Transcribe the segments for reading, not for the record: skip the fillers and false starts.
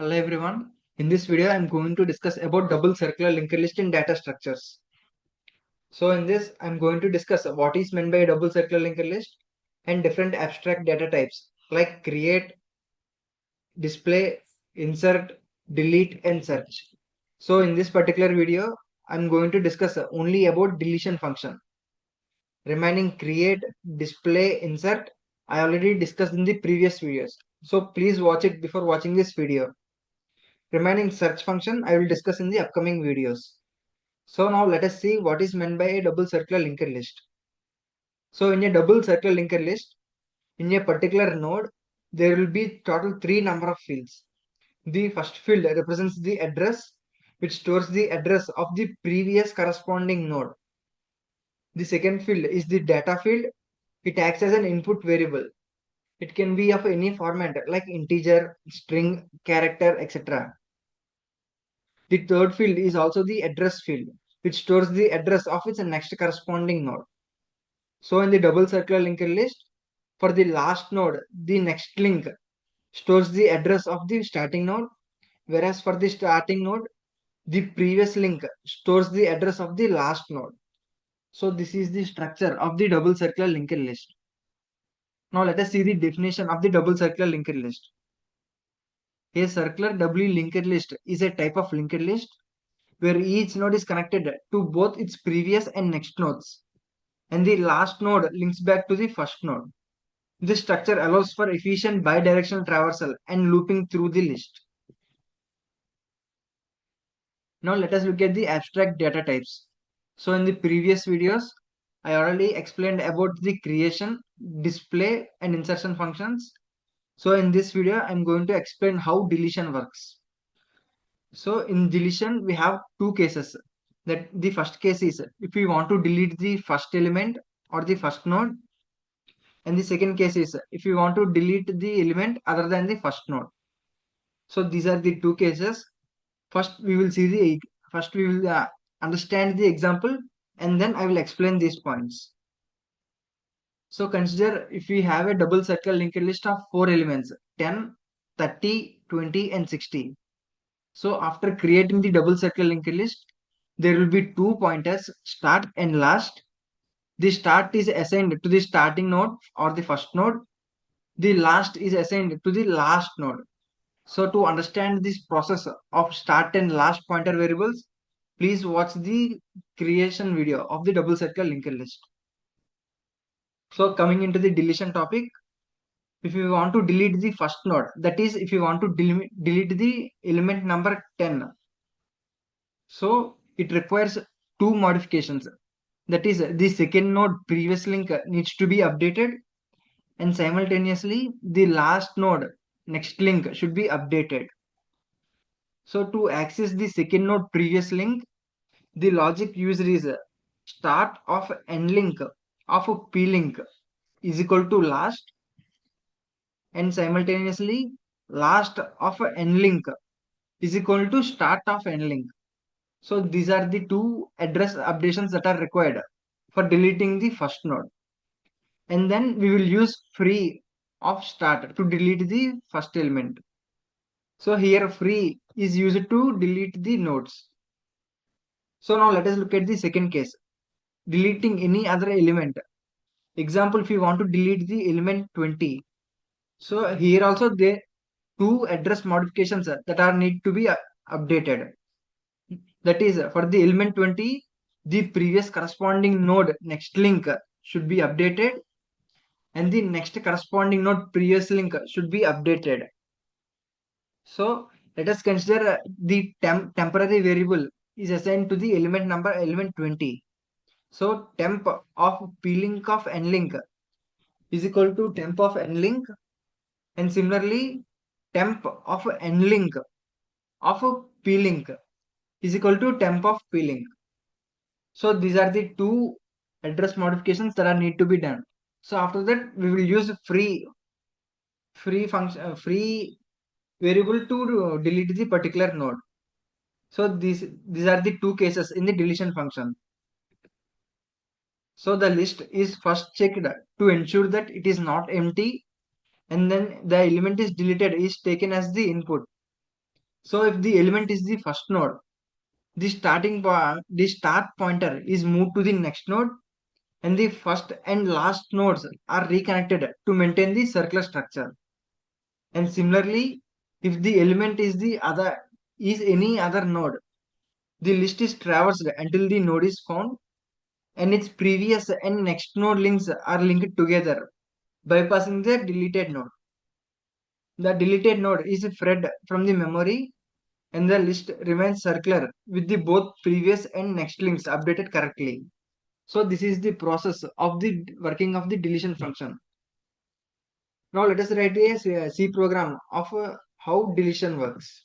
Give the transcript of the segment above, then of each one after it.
Hello everyone. In this video, I am going to discuss about double circular linked list in data structures. So in this, I am going to discuss what is meant by a double circular linked list and different abstract data types like create, display, insert, delete, and search. So in this particular video, I am going to discuss only about deletion function. Remaining create, display, insert, I already discussed in the previous videos. So please watch it before watching this video. Remaining search function I will discuss in the upcoming videos. So now let us see what is meant by a double circular linked list. So in a double circular linked list, in a particular node, there will be total three number of fields. The first field represents the address, which stores the address of the previous corresponding node. The second field is the data field. It acts as an input variable. It can be of any format like integer, string, character, etc. The third field is also the address field, which stores the address of its next corresponding node. So in the double circular linked list, for the last node, the next link stores the address of the starting node, whereas for the starting node, the previous link stores the address of the last node. So this is the structure of the double circular linked list. Now let us see the definition of the double circular linked list. A circular doubly linked list is a type of linked list where each node is connected to both its previous and next nodes, and the last node links back to the first node. This structure allows for efficient bidirectional traversal and looping through the list. Now let us look at the abstract data types. So in the previous videos, I already explained about the creation, display, and insertion functions. So in this video, I'm going to explain how deletion works. So in deletion, we have two cases. That the first case is if we want to delete the first element or the first node, and the second case is if we want to delete the element other than the first node. So these are the two cases. First, we will see the first we will understand the example, and then I will explain these points. So consider if we have a double circle linked list of four elements 10, 30, 20, and 60. So after creating the double circle linked list, there will be two pointers start and last. The start is assigned to the starting node or the first node. The last is assigned to the last node. So to understand this process of start and last pointer variables, please watch the creation video of the double circle linked list. So coming into the deletion topic, if you want to delete the first node, that is if you want to delete the element number 10, so it requires two modifications. That is the second node previous link needs to be updated, and simultaneously the last node next link should be updated. So to access the second node previous link, the logic used is start of nlink of plink is equal to last, and simultaneously last of nlink is equal to start of nlink. So these are the two address updations that are required for deleting the first node. And then we will use free of start to delete the first element. So here free is used to delete the nodes. So now let us look at the second case, deleting any other element. Example, if you want to delete the element 20. So here also there two address modifications that are need to be updated. That is for the element 20, the previous corresponding node next link should be updated, and the next corresponding node previous link should be updated. So let us consider the temporary variable is assigned to the element number element 20. So temp of plink of nlink is equal to temp of nlink, and similarly temp of nlink of plink is equal to temp of plink. So these are the two address modifications that are need to be done. So after that we will use free function free variable to delete the particular node. So these are the two cases in the deletion function. So the list is first checked to ensure that it is not empty, and then the element is deleted is taken as the input. So if the element is the first node, the the start pointer is moved to the next node, and the first and last nodes are reconnected to maintain the circular structure. And similarly, if the element is any other node, the list is traversed until the node is found, and its previous and next node links are linked together, bypassing the deleted node. The deleted node is read from the memory, and the list remains circular with the both previous and next links updated correctly. So this is the process of the working of the deletion function. Now let us write a C program of how deletion works.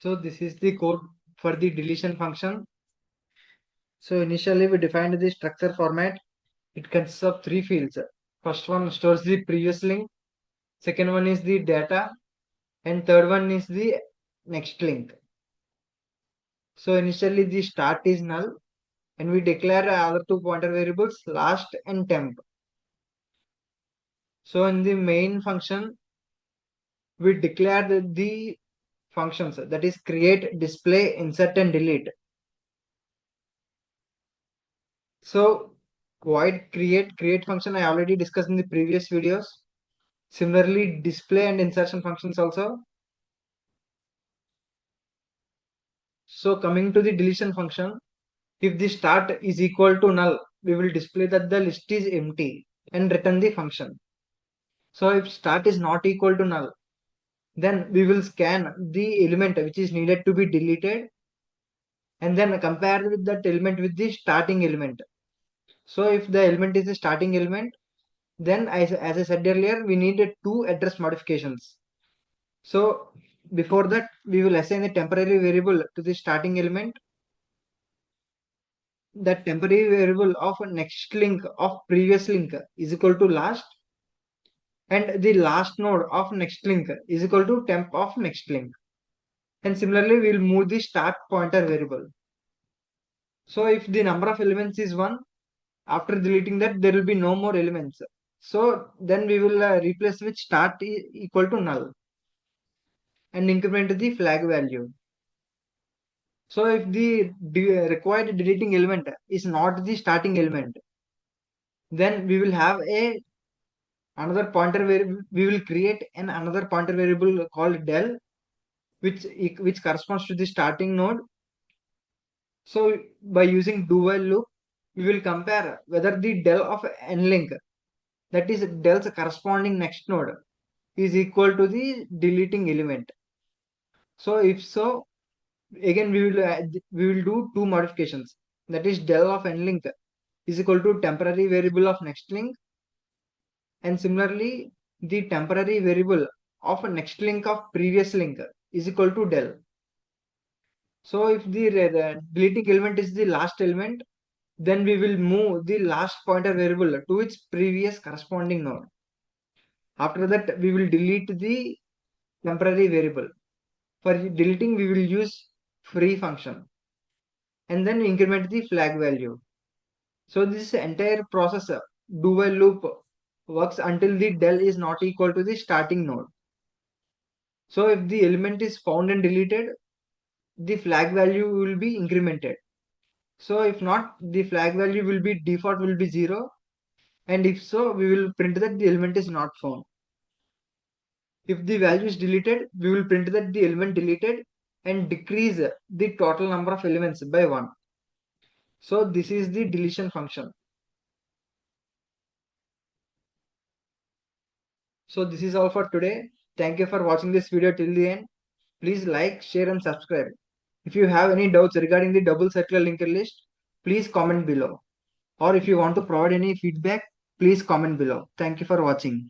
So this is the code for the deletion function. So initially we defined the structure format. It consists of three fields. First one stores the previous link. Second one is the data. And third one is the next link. So initially the start is null, and we declare other two pointer variables last and temp. So in the main function, we declare the functions, that is create, display, insert, and delete. So void create function I already discussed in the previous videos. Similarly, display and insertion functions also. So coming to the deletion function, if the start is equal to null, we will display that the list is empty and return the function. So if start is not equal to null, then we will scan the element which is needed to be deleted, and then compare with that element with the starting element. So if the element is the starting element, then as I said earlier, we needed two address modifications. So before that, we will assign a temporary variable to the starting element. That temporary variable of next link of previous link is equal to last, and the last node of next link is equal to temp of next link. And similarly, we will move the start pointer variable. So if the number of elements is 1, after deleting that, there will be no more elements. So then we will replace with start equal to null and increment the flag value. So if the required deleting element is not the starting element, then we will have another pointer where we will create another pointer variable called del, which corresponds to the starting node. So by using do while loop, we will compare whether the del of nlink, that is del's corresponding next node, is equal to the deleting element. So if so, again we will do two modifications. That is del of nlink is equal to temporary variable of next link, and similarly the temporary variable of next link of previous link is equal to del. So if the deleting element is the last element, then we will move the last pointer variable to its previous corresponding node. After that, we will delete the temporary variable. For deleting, we will use free function, and then increment the flag value. So this entire process, do while loop, works until the del is not equal to the starting node. So if the element is found and deleted, the flag value will be incremented. So if not, the flag value will be default will be 0, and if so, we will print that the element is not found. If the value is deleted, we will print that the element deleted and decrease the total number of elements by 1. So this is the deletion function. So this is all for today. Thank you for watching this video till the end. Please like, share and subscribe. If you have any doubts regarding the double circular linked list, please comment below. Or if you want to provide any feedback, please comment below. Thank you for watching.